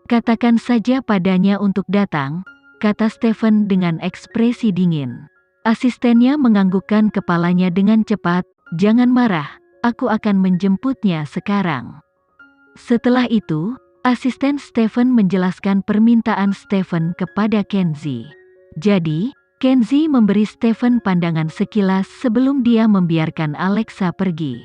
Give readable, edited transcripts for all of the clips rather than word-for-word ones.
Katakan saja padanya untuk datang, kata Stephen dengan ekspresi dingin. Asistennya menganggukkan kepalanya dengan cepat, jangan marah, aku akan menjemputnya sekarang. Setelah itu, asisten Stephen menjelaskan permintaan Stephen kepada Kenzie. Jadi, Kenzie memberi Stephen pandangan sekilas sebelum dia membiarkan Alexa pergi.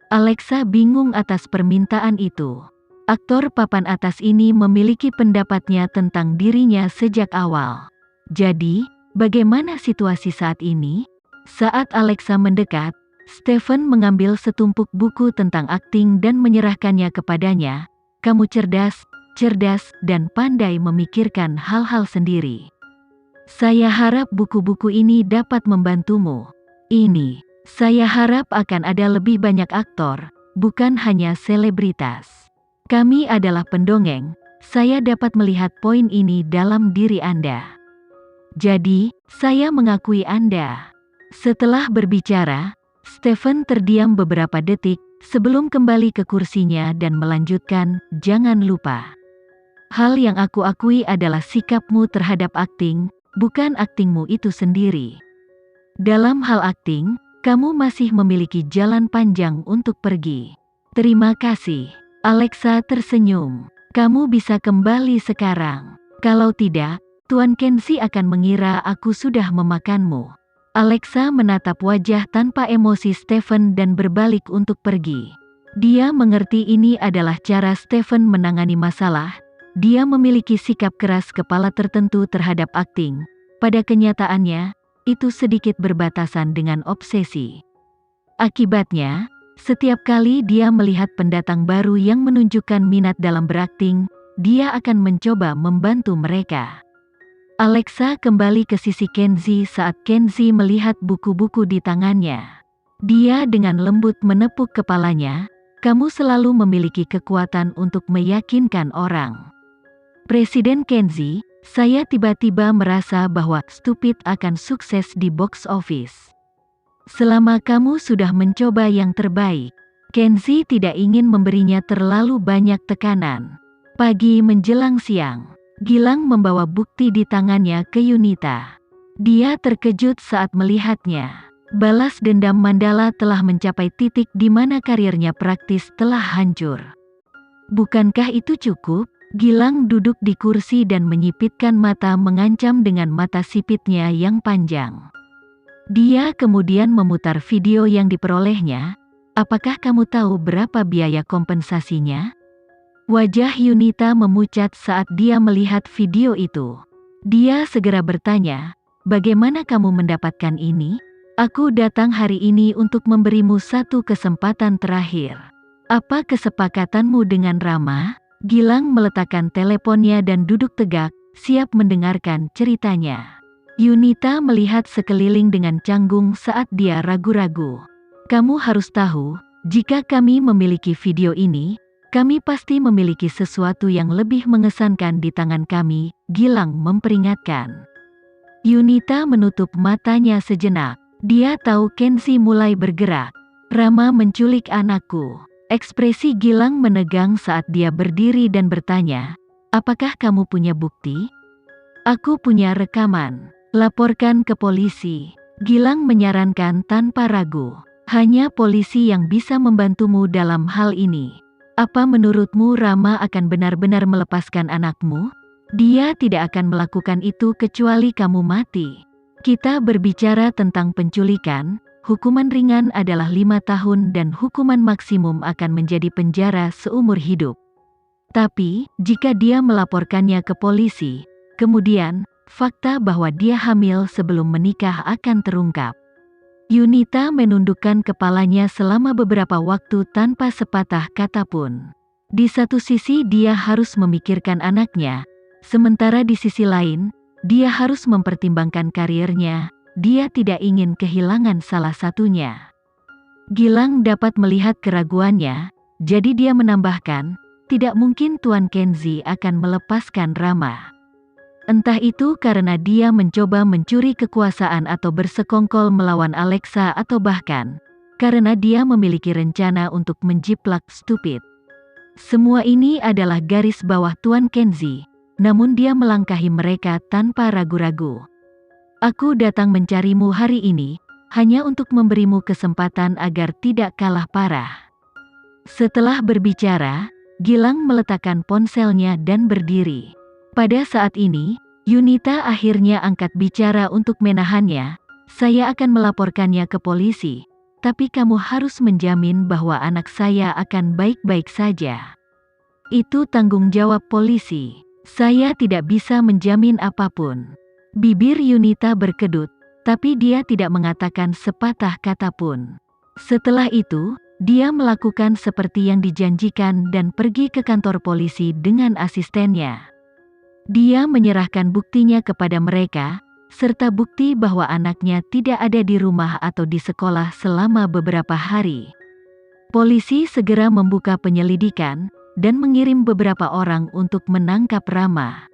Alexa bingung atas permintaan itu. Aktor papan atas ini memiliki pendapatnya tentang dirinya sejak awal. Jadi, bagaimana situasi saat ini? Saat Alexa mendekat, Stephen mengambil setumpuk buku tentang akting dan menyerahkannya kepadanya. Kamu cerdas, dan pandai memikirkan hal-hal sendiri. Saya harap buku-buku ini dapat membantumu. Saya harap akan ada lebih banyak aktor, bukan hanya selebritas. Kami adalah pendongeng, saya dapat melihat poin ini dalam diri Anda. Jadi, saya mengakui Anda. Setelah berbicara, Stephen terdiam beberapa detik sebelum kembali ke kursinya dan melanjutkan, jangan lupa. Hal yang aku akui adalah sikapmu terhadap akting, bukan aktingmu itu sendiri. Dalam hal akting, kamu masih memiliki jalan panjang untuk pergi. Terima kasih. Alexa tersenyum. Kamu bisa kembali sekarang. Kalau tidak, Tuan Kenzie akan mengira aku sudah memakanmu. Alexa menatap wajah tanpa emosi Stephen dan berbalik untuk pergi. Dia mengerti ini adalah cara Stephen menangani masalah. Dia memiliki sikap keras kepala tertentu terhadap akting. Pada kenyataannya, itu sedikit berbatasan dengan obsesi. Akibatnya, setiap kali dia melihat pendatang baru yang menunjukkan minat dalam berakting, dia akan mencoba membantu mereka. Alexa kembali ke sisi Kenzie saat Kenzie melihat buku-buku di tangannya. Dia dengan lembut menepuk kepalanya, kamu selalu memiliki kekuatan untuk meyakinkan orang. Presiden Kenzie, saya tiba-tiba merasa bahwa Stupid akan sukses di box office. Selama kamu sudah mencoba yang terbaik, Kenzie tidak ingin memberinya terlalu banyak tekanan. Pagi menjelang siang, Gilang membawa bukti di tangannya ke Yunita. Dia terkejut saat melihatnya. Balas dendam Mandala telah mencapai titik di mana karirnya praktis telah hancur. Bukankah itu cukup? Gilang duduk di kursi dan menyipitkan mata mengancam dengan mata sipitnya yang panjang. Dia kemudian memutar video yang diperolehnya. Apakah kamu tahu berapa biaya kompensasinya? Wajah Yunita memucat saat dia melihat video itu. Dia segera bertanya, bagaimana kamu mendapatkan ini? Aku datang hari ini untuk memberimu satu kesempatan terakhir. Apa kesepakatanmu dengan Rama? Gilang meletakkan teleponnya dan duduk tegak, siap mendengarkan ceritanya. Yunita melihat sekeliling dengan canggung saat dia ragu-ragu. Kamu harus tahu, jika kami memiliki video ini, kami pasti memiliki sesuatu yang lebih mengesankan di tangan kami, Gilang memperingatkan. Yunita menutup matanya sejenak. Dia tahu Kenzie mulai bergerak. Rama menculik anakku. Ekspresi Gilang menegang saat dia berdiri dan bertanya, apakah kamu punya bukti? Aku punya rekaman. Laporkan ke polisi. Gilang menyarankan tanpa ragu. Hanya polisi yang bisa membantumu dalam hal ini. Apa menurutmu Rama akan benar-benar melepaskan anakmu? Dia tidak akan melakukan itu kecuali kamu mati. Kita berbicara tentang penculikan. Hukuman ringan adalah 5 tahun dan hukuman maksimum akan menjadi penjara seumur hidup. Tapi, jika dia melaporkannya ke polisi, kemudian, fakta bahwa dia hamil sebelum menikah akan terungkap. Yunita menundukkan kepalanya selama beberapa waktu tanpa sepatah kata pun. Di satu sisi dia harus memikirkan anaknya, sementara di sisi lain, dia harus mempertimbangkan karirnya. Dia tidak ingin kehilangan salah satunya. Gilang dapat melihat keraguannya, jadi dia menambahkan, tidak mungkin Tuan Kenzie akan melepaskan Rama. Entah itu karena dia mencoba mencuri kekuasaan atau bersekongkol melawan Alexa atau bahkan, karena dia memiliki rencana untuk menjiplak Stupid. Semua ini adalah garis bawah Tuan Kenzi, namun dia melangkahi mereka tanpa ragu-ragu. Aku datang mencarimu hari ini, hanya untuk memberimu kesempatan agar tidak kalah parah. Setelah berbicara, Gilang meletakkan ponselnya dan berdiri. Pada saat ini, Yunita akhirnya angkat bicara untuk menahannya. Saya akan melaporkannya ke polisi, tapi kamu harus menjamin bahwa anak saya akan baik-baik saja. Itu tanggung jawab polisi. Saya tidak bisa menjamin apapun. Bibir Yunita berkedut, tapi dia tidak mengatakan sepatah kata pun. Setelah itu, dia melakukan seperti yang dijanjikan dan pergi ke kantor polisi dengan asistennya. Dia menyerahkan buktinya kepada mereka, serta bukti bahwa anaknya tidak ada di rumah atau di sekolah selama beberapa hari. Polisi segera membuka penyelidikan dan mengirim beberapa orang untuk menangkap Rama.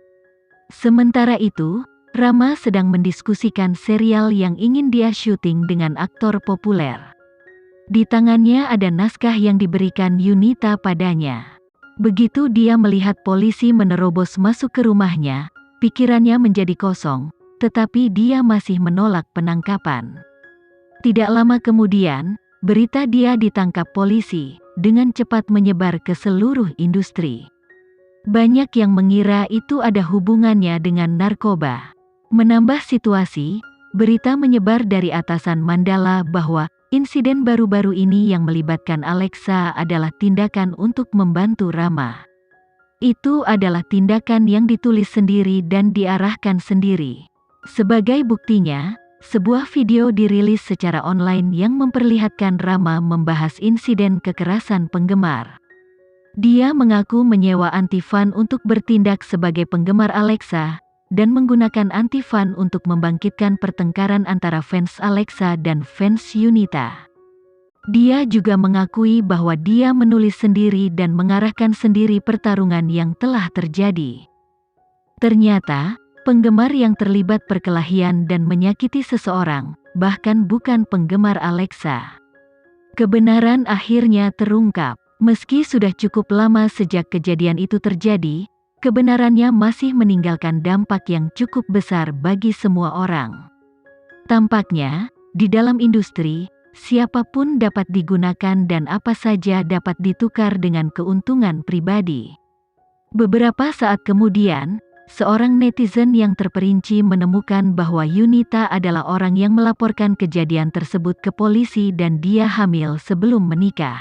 Sementara itu, Rama sedang mendiskusikan serial yang ingin dia syuting dengan aktor populer. Di tangannya ada naskah yang diberikan Yunita padanya. Begitu dia melihat polisi menerobos masuk ke rumahnya, pikirannya menjadi kosong, tetapi dia masih menolak penangkapan. Tidak lama kemudian, berita dia ditangkap polisi dengan cepat menyebar ke seluruh industri. Banyak yang mengira itu ada hubungannya dengan narkoba. Menambah situasi, berita menyebar dari atasan Mandala bahwa insiden baru-baru ini yang melibatkan Alexa adalah tindakan untuk membantu Rama. Itu adalah tindakan yang ditulis sendiri dan diarahkan sendiri. Sebagai buktinya, sebuah video dirilis secara online yang memperlihatkan Rama membahas insiden kekerasan penggemar. Dia mengaku menyewa anti-fan untuk bertindak sebagai penggemar Alexa, dan menggunakan anti-fan untuk membangkitkan pertengkaran antara fans Alexa dan fans Yunita. Dia juga mengakui bahwa dia menulis sendiri dan mengarahkan sendiri pertarungan yang telah terjadi. Ternyata, penggemar yang terlibat perkelahian dan menyakiti seseorang, bahkan bukan penggemar Alexa. Kebenaran akhirnya terungkap. Meski sudah cukup lama sejak kejadian itu terjadi, kebenarannya masih meninggalkan dampak yang cukup besar bagi semua orang. Tampaknya, di dalam industri, siapapun dapat digunakan dan apa saja dapat ditukar dengan keuntungan pribadi. Beberapa saat kemudian, seorang netizen yang terperinci menemukan bahwa Yunita adalah orang yang melaporkan kejadian tersebut ke polisi dan dia hamil sebelum menikah.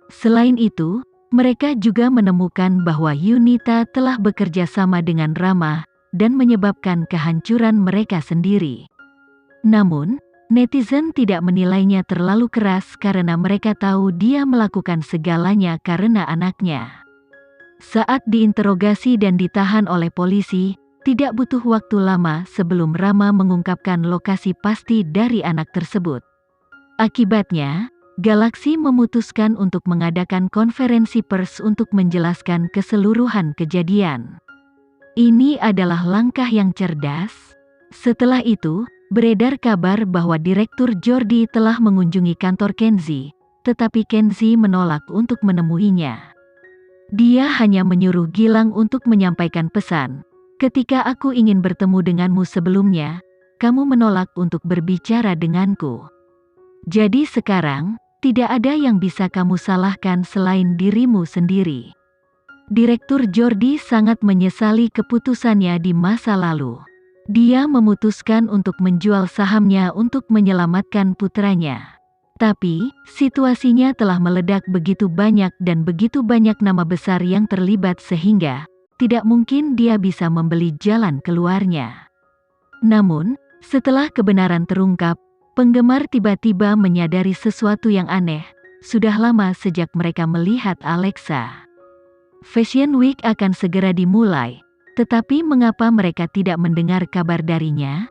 Selain itu, mereka juga menemukan bahwa Yunita telah bekerja sama dengan Rama dan menyebabkan kehancuran mereka sendiri. Namun, netizen tidak menilainya terlalu keras karena mereka tahu dia melakukan segalanya karena anaknya. Saat diinterogasi dan ditahan oleh polisi, tidak butuh waktu lama sebelum Rama mengungkapkan lokasi pasti dari anak tersebut. Akibatnya, Galaxy memutuskan untuk mengadakan konferensi pers untuk menjelaskan keseluruhan kejadian. Ini adalah langkah yang cerdas. Setelah itu, beredar kabar bahwa Direktur Jordi telah mengunjungi kantor Kenzi, tetapi Kenzi menolak untuk menemuinya. Dia hanya menyuruh Gilang untuk menyampaikan pesan. Ketika aku ingin bertemu denganmu sebelumnya, kamu menolak untuk berbicara denganku. Jadi sekarang, tidak ada yang bisa kamu salahkan selain dirimu sendiri. Direktur Jordi sangat menyesali keputusannya di masa lalu. Dia memutuskan untuk menjual sahamnya untuk menyelamatkan putranya. Tapi, situasinya telah meledak begitu banyak dan begitu banyak nama besar yang terlibat sehingga tidak mungkin dia bisa membeli jalan keluarnya. Namun, setelah kebenaran terungkap, penggemar tiba-tiba menyadari sesuatu yang aneh, sudah lama sejak mereka melihat Alexa. Fashion Week akan segera dimulai, tetapi mengapa mereka tidak mendengar kabar darinya?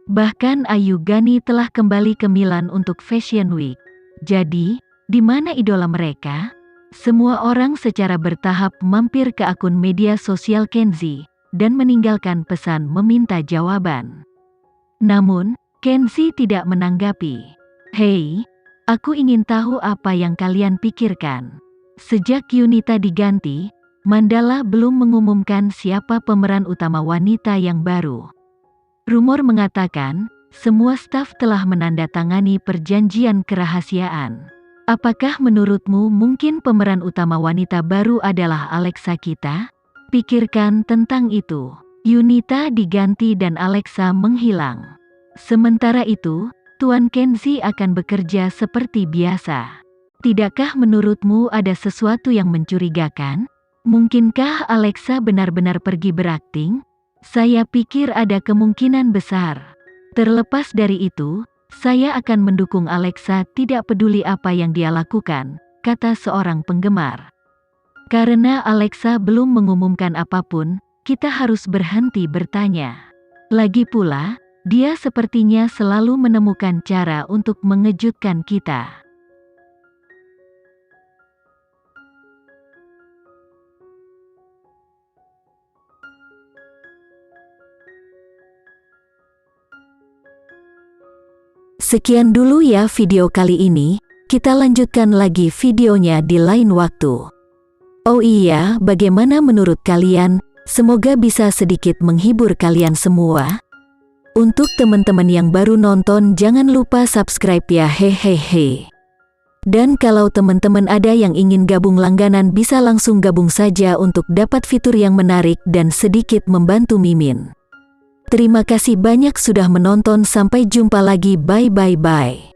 Bahkan Ayu Gani telah kembali ke Milan untuk Fashion Week. Jadi, di mana idola mereka? Semua orang secara bertahap mampir ke akun media sosial Kenzi, dan meninggalkan pesan meminta jawaban. Namun, Kenzi tidak menanggapi. Hei, aku ingin tahu apa yang kalian pikirkan. Sejak Yunita diganti, Mandala belum mengumumkan siapa pemeran utama wanita yang baru. Rumor mengatakan, semua staf telah menandatangani perjanjian kerahasiaan. Apakah menurutmu mungkin pemeran utama wanita baru adalah Alexa kita? Pikirkan tentang itu. Yunita diganti dan Alexa menghilang. Sementara itu, Tuan Kenzi akan bekerja seperti biasa. Tidakkah menurutmu ada sesuatu yang mencurigakan? Mungkinkah Alexa benar-benar pergi berakting? Saya pikir ada kemungkinan besar. Terlepas dari itu, saya akan mendukung Alexa tidak peduli apa yang dia lakukan, kata seorang penggemar. Karena Alexa belum mengumumkan apapun, kita harus berhenti bertanya. Lagi pula, dia sepertinya selalu menemukan cara untuk mengejutkan kita. Sekian dulu ya video kali ini, kita lanjutkan lagi videonya di lain waktu. Oh iya, bagaimana menurut kalian? Semoga bisa sedikit menghibur kalian semua. Untuk teman-teman yang baru nonton, jangan lupa subscribe ya, hehehe. Dan kalau teman-teman ada yang ingin gabung langganan, bisa langsung gabung saja untuk dapat fitur yang menarik dan sedikit membantu Mimin. Terima kasih banyak sudah menonton, sampai jumpa lagi, bye bye bye.